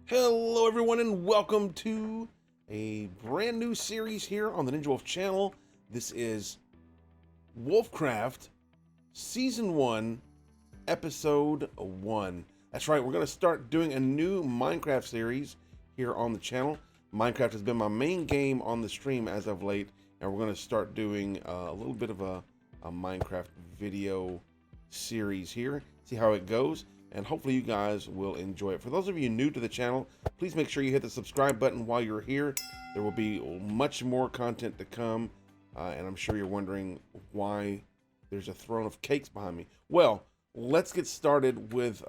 Hello everyone and welcome to a brand new series here on the Ninja Wolf channel. This is WolfCraft Season 1, Episode 1. That's right, we're going to start doing a new Minecraft series here on the channel. Minecraft has been my main game on the stream as of late, and we're going to start doing a little bit of a Minecraft video series here, see how it goes. And hopefully you guys will enjoy it. For those of you new to the channel, please make sure you hit the subscribe button while you're here. There will be much more content to come, and I'm sure you're wondering why there's a throne of cakes behind me. Well, let's get started with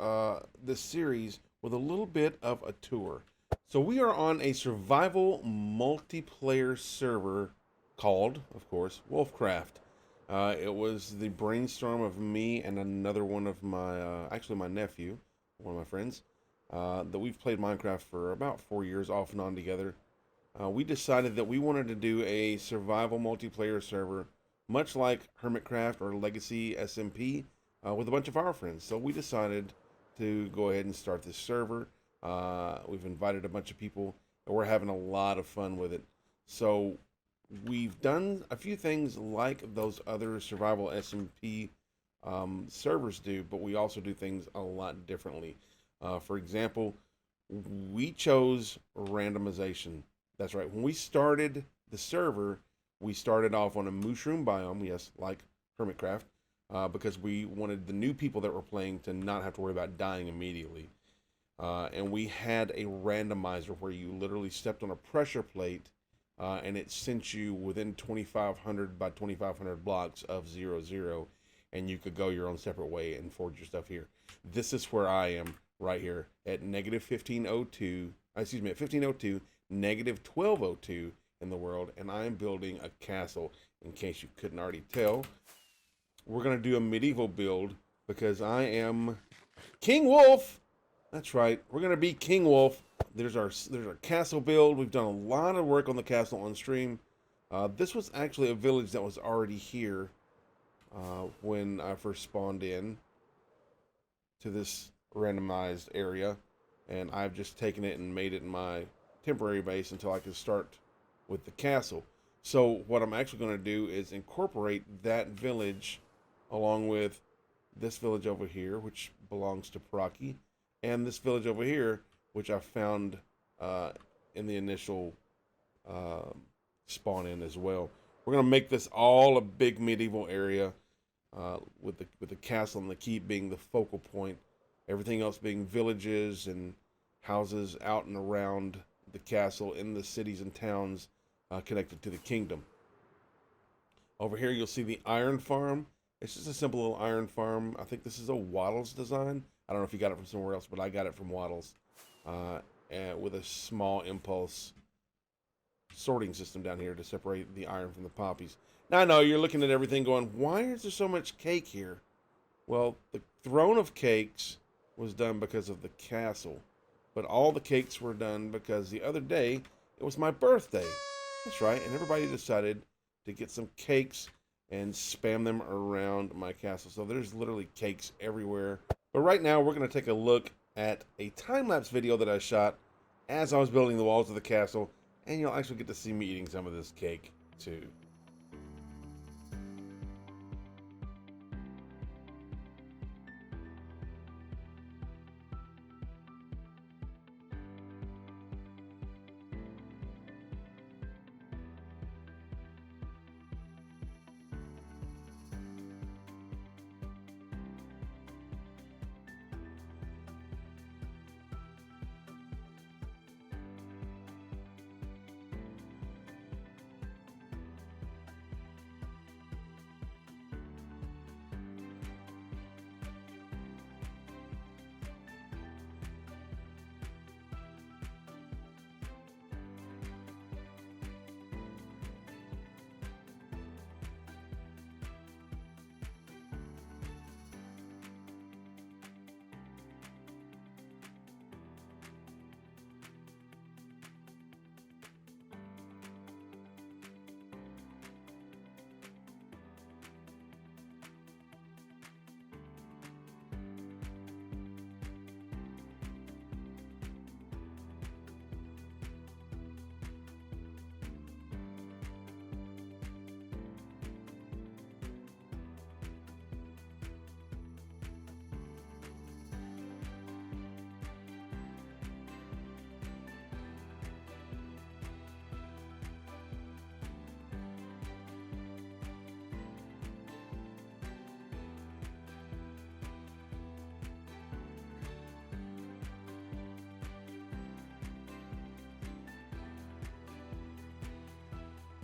this series with a little bit of a tour. So we are on a survival multiplayer server called, of course, WolfCraft. It was the brainstorm of me and another one of my, actually my nephew, one of my friends, that we've played Minecraft for about 4 years off and on together. We decided that we wanted to do a survival multiplayer server, much like Hermitcraft or Legacy SMP, with a bunch of our friends. So we decided to go ahead and start this server. We've invited a bunch of people, and we're having a lot of fun with it. So we've done a few things like those other survival SMP servers do, but we also do things a lot differently. For example, we chose randomization. That's right. When we started the server, we started off on a mushroom biome, yes, like Hermitcraft, because we wanted the new people that were playing to not have to worry about dying immediately. And we had a randomizer where you literally stepped on a pressure plate, and it sent you within 2,500 by 2,500 blocks of 0, and you could go your own separate way and forge your stuff here. This is where I am right here at negative 1502, excuse me, at 1502, negative 1202 in the world, and I am building a castle. In case you couldn't already tell, we're going to do a medieval build because I am King Wolf. That's right, we're going to be King Wolf. There's our castle build. We've done a lot of work on the castle on stream. This was actually a village that was already here when I first spawned in to this randomized area, and I've just taken it and made it my temporary base until I can start with the castle. So what I'm actually going to do is incorporate that village along with this village over here, which belongs to Paraki, and this village over here, which I found in the initial spawn in as well. We're gonna make this all a big medieval area with the castle and the keep being the focal point. Everything else being villages and houses out and around the castle in the cities and towns connected to the kingdom. Over here you'll see the iron farm. It's just a simple little iron farm. I think this is a Waddles design. I don't know if you got it from somewhere else, but I got it from Waddles. And with a small impulse sorting system down here to separate the iron from the poppies. Now I know you're looking at everything going, why is there so much cake here? Well, the throne of cakes was done because of the castle, but all the cakes were done because the other day it was my birthday. That's right, and everybody decided to get some cakes and spam them around my castle. So there's literally cakes everywhere. But right now we're going to take a look at a time-lapse video that I shot as I was building the walls of the castle, and you'll actually get to see me eating some of this cake too.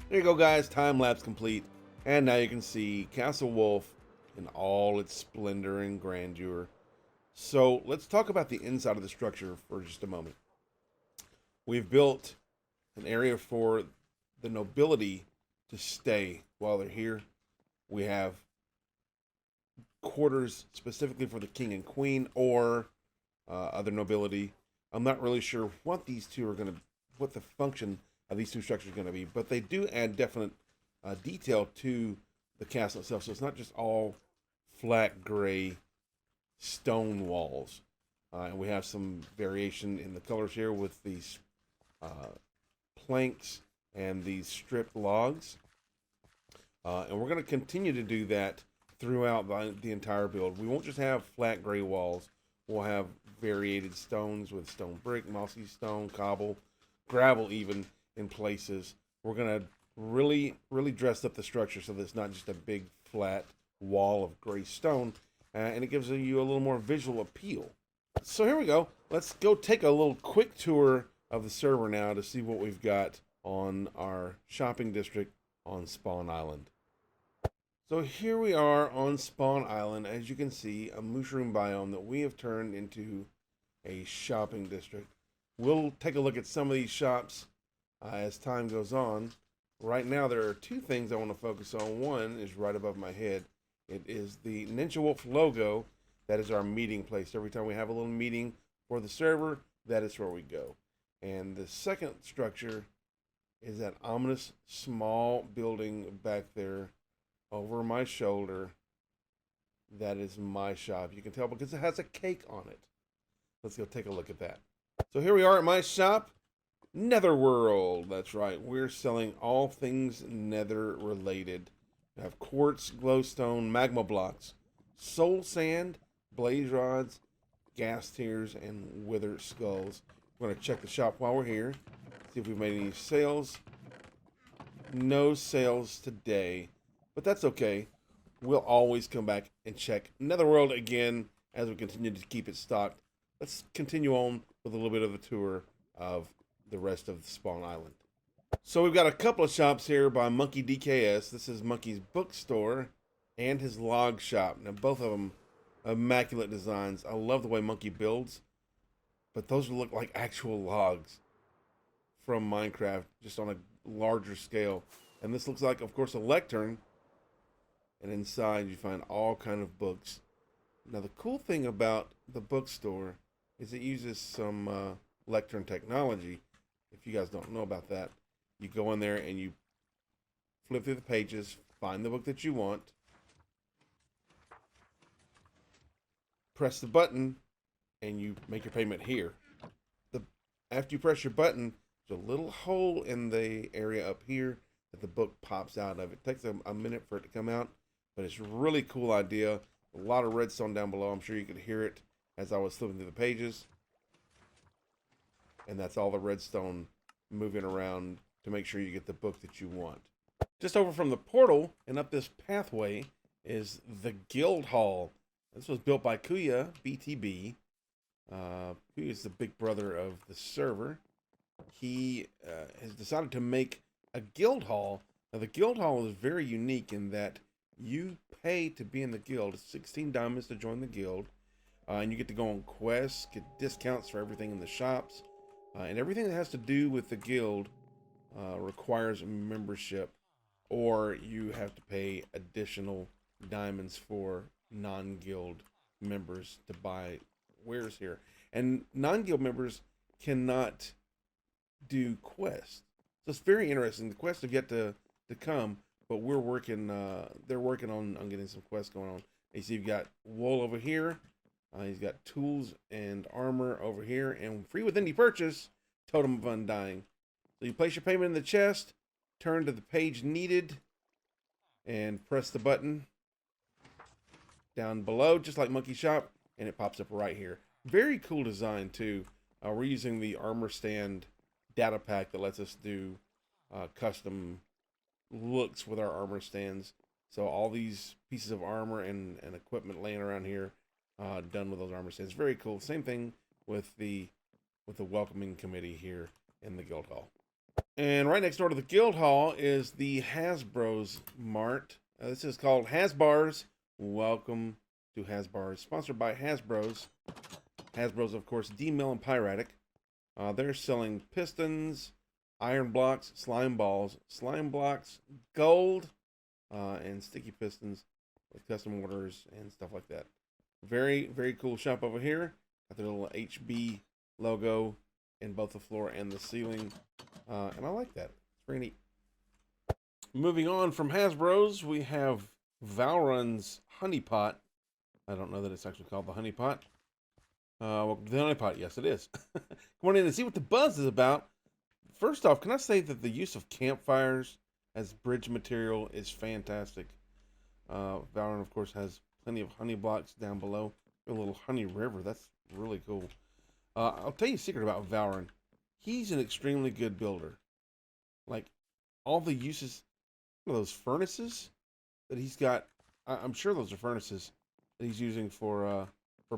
There you go, guys. Time lapse complete. And now you can see Castle Wolf in all its splendor and grandeur. So let's talk about the inside of the structure for just a moment. We've built an area for the nobility to stay while they're here. We have quarters specifically for the king and queen or other nobility. I'm not really sure what these two are going to, what the function of these two structures are going to be, but they do add definite detail to the castle itself. So it's not just all flat gray stone walls. And we have some variation in the colors here with these planks and these stripped logs. And we're going to continue to do that throughout the entire build. We won't just have flat gray walls. We'll have variated stones with stone brick, mossy stone, cobble, gravel even in places. We're going to really dress up the structure so that it's not just a big flat wall of gray stone, and it gives you a little more visual appeal. So here we go. Let's go take a little quick tour of the server now to see what we've got on our shopping district on Spawn Island. So here we are on Spawn Island. As you can see, a mushroom biome that we have turned into a shopping district. We'll take a look at some of these shops as time goes on. Right now there are two things I want to focus on. One is right above my head. It is the Ninja Wolf logo. That is our meeting place. Every time we have a little meeting for the server, that is where we go. And the second structure is that ominous small building back there over my shoulder. That is my shop. You can tell because it has a cake on it. Let's go take a look at that. So here we are at my shop, Netherworld. That's right. We're selling all things nether related. We have quartz, glowstone, magma blocks, soul sand, blaze rods, gas tears, and wither skulls. We're going to check the shop while we're here. See if we've made any sales. No sales today, but that's okay. We'll always come back and check Netherworld again as we continue to keep it stocked. Let's continue on with a little bit of a tour of the rest of the Spawn Island. So we've got a couple of shops here by Monkey DKS. This is Monkey's bookstore and his log shop. Now both of them immaculate designs. I love the way Monkey builds, but those look like actual logs from Minecraft, just on a larger scale. And this looks like, of course, a lectern. And inside you find all kind of books. Now the cool thing about the bookstore is it uses some lectern technology. If you guys don't know about that, you go in there and you flip through the pages, find the book that you want, press the button, and you make your payment here. After you press your button, there's a little hole in the area up here that the book pops out of. It takes a minute for it to come out, but it's a really cool idea. A lot of redstone down below. I'm sure you could hear it as I was flipping through the pages. And that's all the redstone moving around to make sure you get the book that you want. Just over from the portal and up this pathway is the Guild Hall. This was built by Kuya, BTB. Kuya is the big brother of the server. He has decided to make a guild hall. Now the guild hall is very unique in that you pay to be in the guild. It's 16 diamonds to join the guild. And you get to go on quests, get discounts for everything in the shops. And everything that has to do with the guild requires a membership, or you have to pay additional diamonds for non-guild members to buy wares here. And non-guild members cannot do quests. So it's very interesting. The quests have yet to come, but we're working, they're working on getting some quests going on. You see you've got wool over here. He's got tools and armor over here, and free with any purchase, Totem of Undying. So you place your payment in the chest, turn to the page needed, and press the button down below, just like Monkey Shop, and it pops up right here. Very cool design too. We're using the armor stand data pack that lets us do custom looks with our armor stands. So all these pieces of armor and equipment laying around here, done with those armor stands. Very cool. Same thing with the welcoming committee here in the guild hall. And right next door to the guild hall is the Hasbro's Mart. This is called Hasbars. Welcome to Hasbars, sponsored by Hasbro's. Hasbro's, of course, D-Mill and Pyratic. They're selling pistons, iron blocks, slime balls, slime blocks, gold, and sticky pistons with custom orders and stuff like that. Very, very cool shop over here. Got their little HB logo in both the floor and the ceiling. And I like that. It's very neat. Moving on from Hasbro's, we have Valrun's Honey Pot. I don't know that it's actually called the Honey Pot. Welcome to the Honey Pot. Yes, it is. Come on in and see what the buzz is about. First off, can I say that the use of campfires as bridge material is fantastic. Valorant, of course, has plenty of honey blocks down below. A little honey river. That's really cool. I'll tell you a secret about Valorant. He's an extremely good builder. Like, all the uses of those furnaces that he's got, I'm sure those are furnaces that he's using for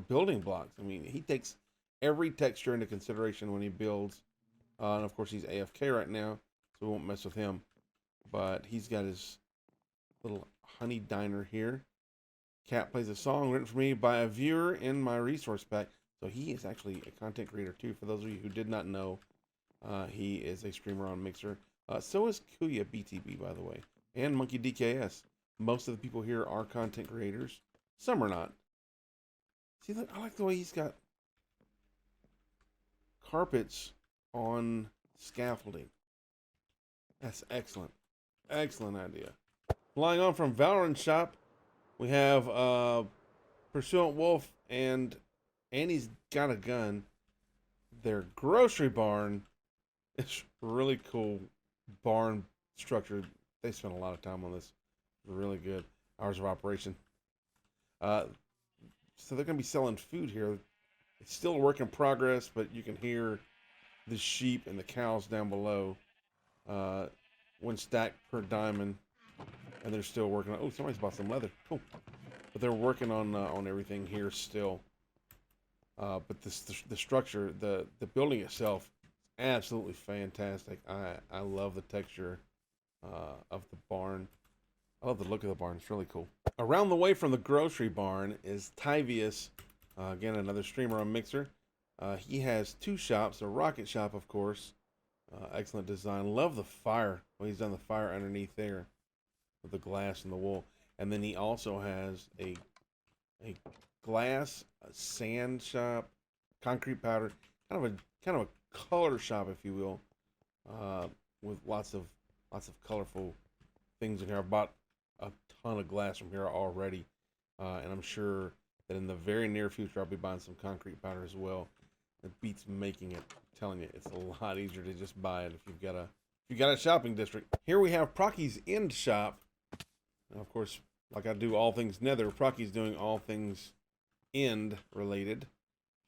building blocks. I mean, he takes every texture into consideration when he builds. And of course, he's AFK right now, so we won't mess with him. But he's got his little honey diner here. Cat plays a song written for me by a viewer in my resource pack. So he is actually a content creator too. For those of you who did not know, he is a streamer on Mixer. So is Kuya BTB, by the way, and Monkey DKS. Most of the people here are content creators. Some are not. See, look, I like the way he's got carpets on scaffolding. That's excellent. Excellent idea. Flying on from Valorant Shop, we have Pursuant Wolf and Annie's Got a Gun. Their grocery barn is really cool barn structure. They spent a lot of time on this. Really good. Hours of operation. So they're going to be selling food here. It's still a work in progress, but you can hear the sheep and the cows down below. One stack per diamond. And they're still working on... Oh, somebody's bought some leather. Cool. But they're working on everything here still. But the structure, the building itself, absolutely fantastic. I love the texture of the barn. I love the look of the barn. It's really cool. Around the way from the grocery barn is Tyvius. Again, another streamer on Mixer. He has two shops. A rocket shop, of course. Excellent design. Love the fire. Well, he's done the fire underneath there with the glass and the wool. And then he also has a glass, a sand shop, concrete powder, kind of a color shop, if you will, with lots of colorful things in here. I bought a ton of glass from here already, and I'm sure that in the very near future I'll be buying some concrete powder as well. It beats making it. I'm telling you, it's a lot easier to just buy it if you've got a shopping district. Here we have Procky's End Shop. And of course, like I do all things Nether, Procky's doing all things End related.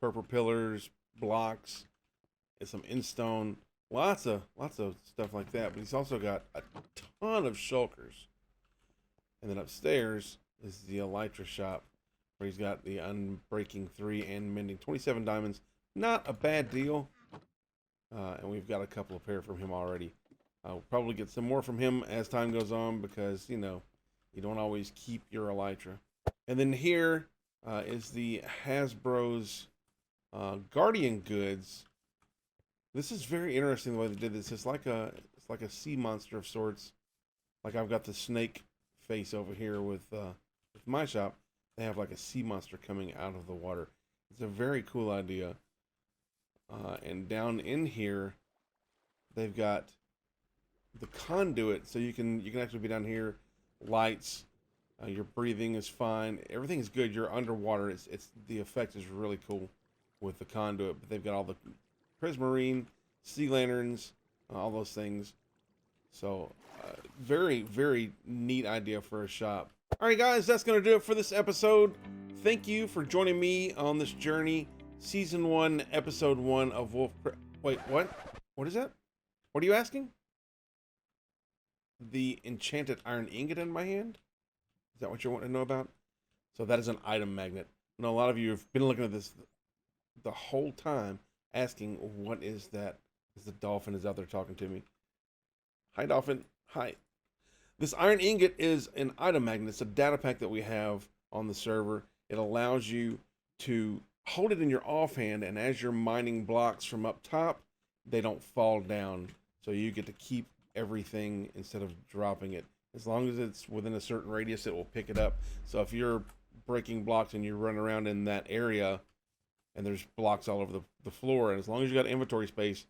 Purple pillars, blocks, and some end stone, lots of stuff like that. But he's also got a ton of shulkers. And then upstairs is the Elytra shop, where he's got the Unbreaking 3 and Mending 27 diamonds. Not a bad deal. And we've got a couple of pair from him already. I'll probably get some more from him as time goes on, because, you know, you don't always keep your Elytra. And then here is the Hasbro's Guardian Goods. This is very interesting the way they did this. It's like a sea monster of sorts. Like I've got the snake face over here with my shop. They have like a sea monster coming out of the water. It's a very cool idea. And down in here, they've got the conduit, so you can actually be down here. Lights, your breathing is fine. Everything is good. You're underwater. It's the effect is really cool with the conduit. But they've got all the prismarine, sea lanterns, all those things. So very, very neat idea for a shop. All right, guys, that's going to do it for this episode. Thank you for joining me on this journey. Season 1, Episode 1 of WolfCraft. Wait, what? What is that? What are you asking? The enchanted iron ingot in my hand? Is that what you want to know about? So that is an item magnet. I know a lot of you have been looking at this the whole time, asking, what is that? Because the dolphin is out there talking to me. Hi, Dolphin. Hi. This iron ingot is an item magnet. It's a data pack that we have on the server. It allows you to hold it in your offhand, and as you're mining blocks from up top, they don't fall down. So you get to keep everything instead of dropping it. As long as it's within a certain radius, it will pick it up. So if you're breaking blocks and you run around in that area and there's blocks all over the floor, and as long as you got inventory space,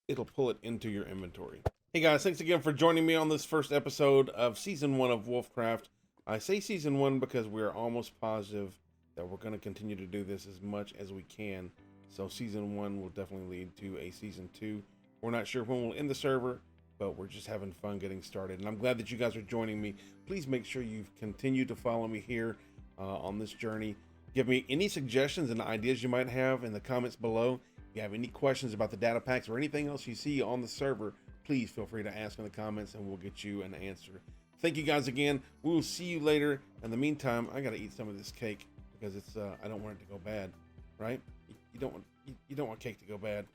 it'll pull it into your inventory. Hey guys, thanks again for joining me on this first episode of Season 1 of WolfCraft. I say Season 1 because we're almost positive that we're going to continue to do this as much as we can. So Season 1 will definitely lead to a Season 2. We're not sure when we'll end the server, but we're just having fun getting started. And I'm glad that you guys are joining me. Please make sure you continue to follow me here on this journey. Give me any suggestions and ideas you might have in the comments below. If you have any questions about the data packs or anything else you see on the server, please feel free to ask in the comments and we'll get you an answer. Thank you guys again. We will see you later. In the meantime, I got to eat some of this cake because it's I don't want it to go bad, right? You don't want cake to go bad.